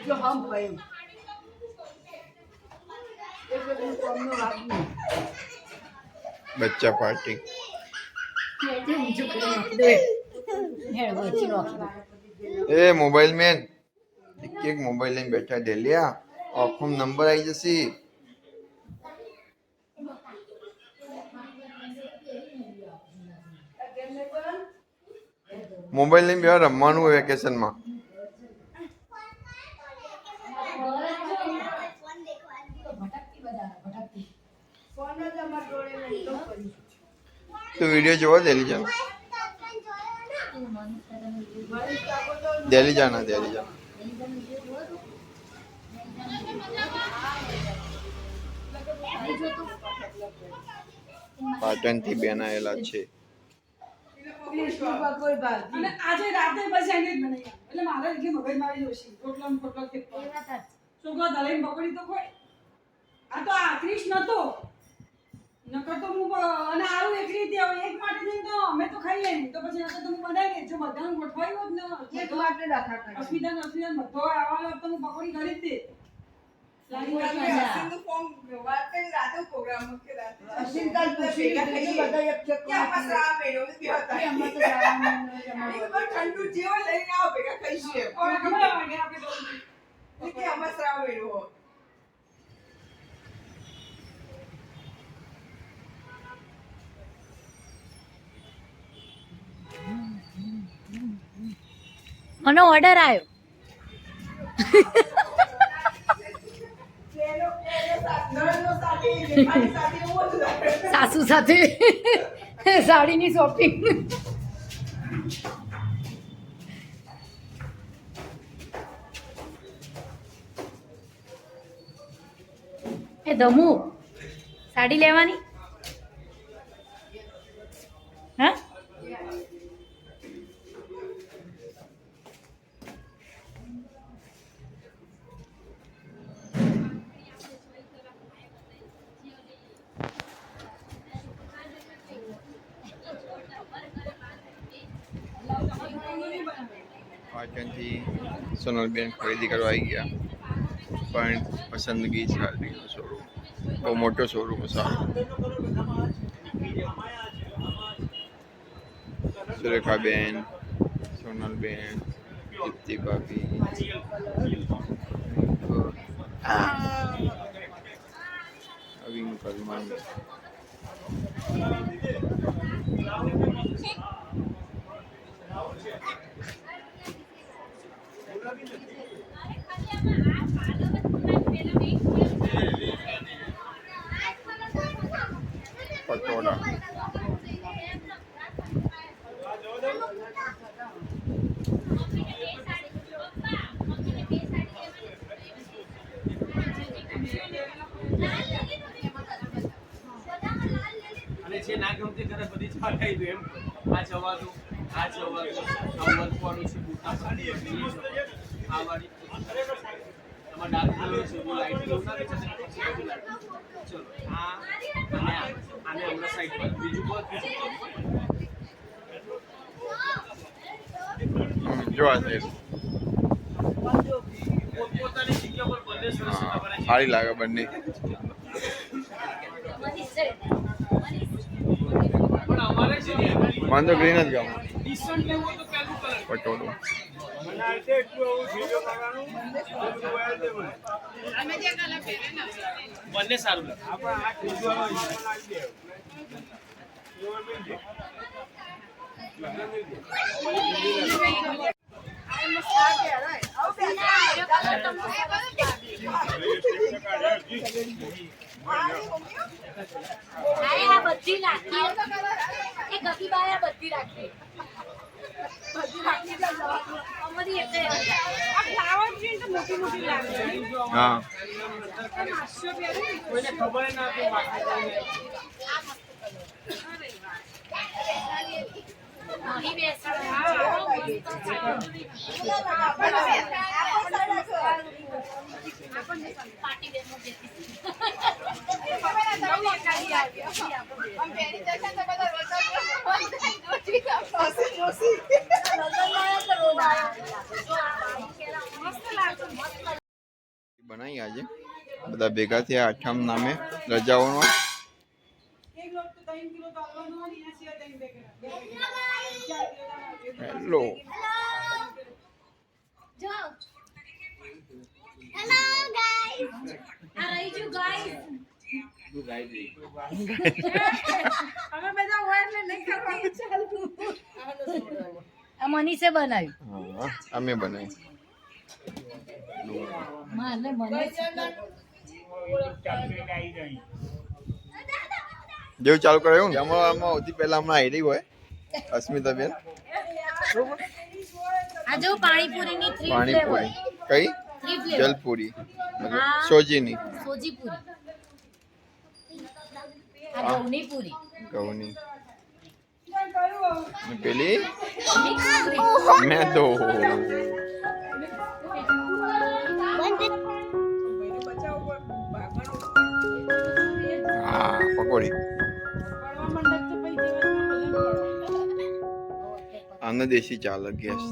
जो हम भाई बच्चा पार्टी ए मोबाइल में एक मोबाइल में बैठा दे लिया आँखों में नंबर आई जैसी मोबाइल नहीं बिहार रमवानु वेकेशन में तो वीडियो जो दिल्ली जाना दिल्ली जाना दिल्ली जाना પાટણ થી બેન આયેલા છે અને આજે રાતે પછી એંગેજ બનાવી એટલે મારે કે મગજ મારી જોશી રોટલા ફોટલા કે છોકરા દળાઈને પકડી તો કોઈ આ તો આક્રિશ નતો નકર તો હું અને આવું એકલી દે એક માટે જઈને તો અમે તો ખાઈએ નહીં તો પછી નકર તો હું બનાવી દે જો બધાનું ગોઠવાયું હોત ને एक माटे रखा कर અસ્મિતા બધો આવવાનો તો હું પકોડી કરી જ દે असिंता खुशी બધા એક ચેક ઠંડુ જેવો લઈને આવો ભેગા ખાઈશું ઓય ખબર વાગે આપણે કે અમાર શ્રાવ વેડો મને ઓર્ડર આવ્યો સાસુ સાથે સાડીની શોપિંગ એ ધમુ સાડી લેવાની હા પાટણ થી સોનલબેન ખરીદી કરવા આવી ગયા પણ પસંદગી સાડીનો શોરૂમ બહુ મોટો શોરૂમ સારો સુરેખાબેન સોનલબેન દીપ્તિ ભાભી અવિન કલમાન પટોળા અને જે ના ગમતી કરે બધી જ ખાઈ દે એમ આ જવાનું નવવરવાનું છે બુટા સાડી આ વાળી તમાર ડાર્ક કલર છે જો લાઈટ કલર ના છે ચલો આ અને આને હમણાં સાઈડ પર બીજું બોલ જો આ છે પોતાની જગ્યા પર બંને સરસ તમારે સારી લાગે બંને પણ અમારે છે ને મને તો ગ્રીન જ ગમે ડિસન્ટ લેવું તો પેલું કલર પટોળું બંને સારું બધી રાખી એ ગગીબાએ બધી રાખી અમારી એક ફ્લાવર છે તો મોટી મોટી લાગે હા કોઈને ખબર ના હતી અહીં બેસી પાર્ટી બેન બનાવી આજે બધા ભેગા થયા આઠમ નામે રજાઓનો. એક લોટ તો 3 કિલો તો આવવાનો ને એના સિવાય 3 બેગ હેલો જો હેલો ગાઈસ આ રહી છું ગાઈસ અમે બધા હોય એટલે નહીં કરવાનું ચાલુ આ મનીષે બનાવ્યું હા અમે બનાવી મને મનીષ જેવું ચાલુ કરાયું ને આમાં સૌથી પહેલા હમણાં આઈડી હોય અસ્મિતાબેન આ જો પાણીપુરીની 3 પાણીપુરી ફ્લેવર કઈ 3 ફ્લેવર જલપુરી મતલબ હા. સોજીની સોજી પૂરી આ ઘઉંની પૂરી ઘઉંની ક્યાં કરું અને પેલી મિક્સ પૂરી મેદો હા પકોડી પડવા મંડક તો પછી જીવનમાં ભલે આને દેશી ચાલે ગેસ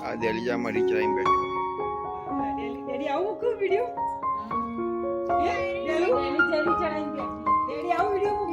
આ દેલીજામાં રીચરાઈ બેઠી ડેડી આવું કો વિડિયો હે ડેડી ચડાઈ ગયા ડેડી આવું વિડિયો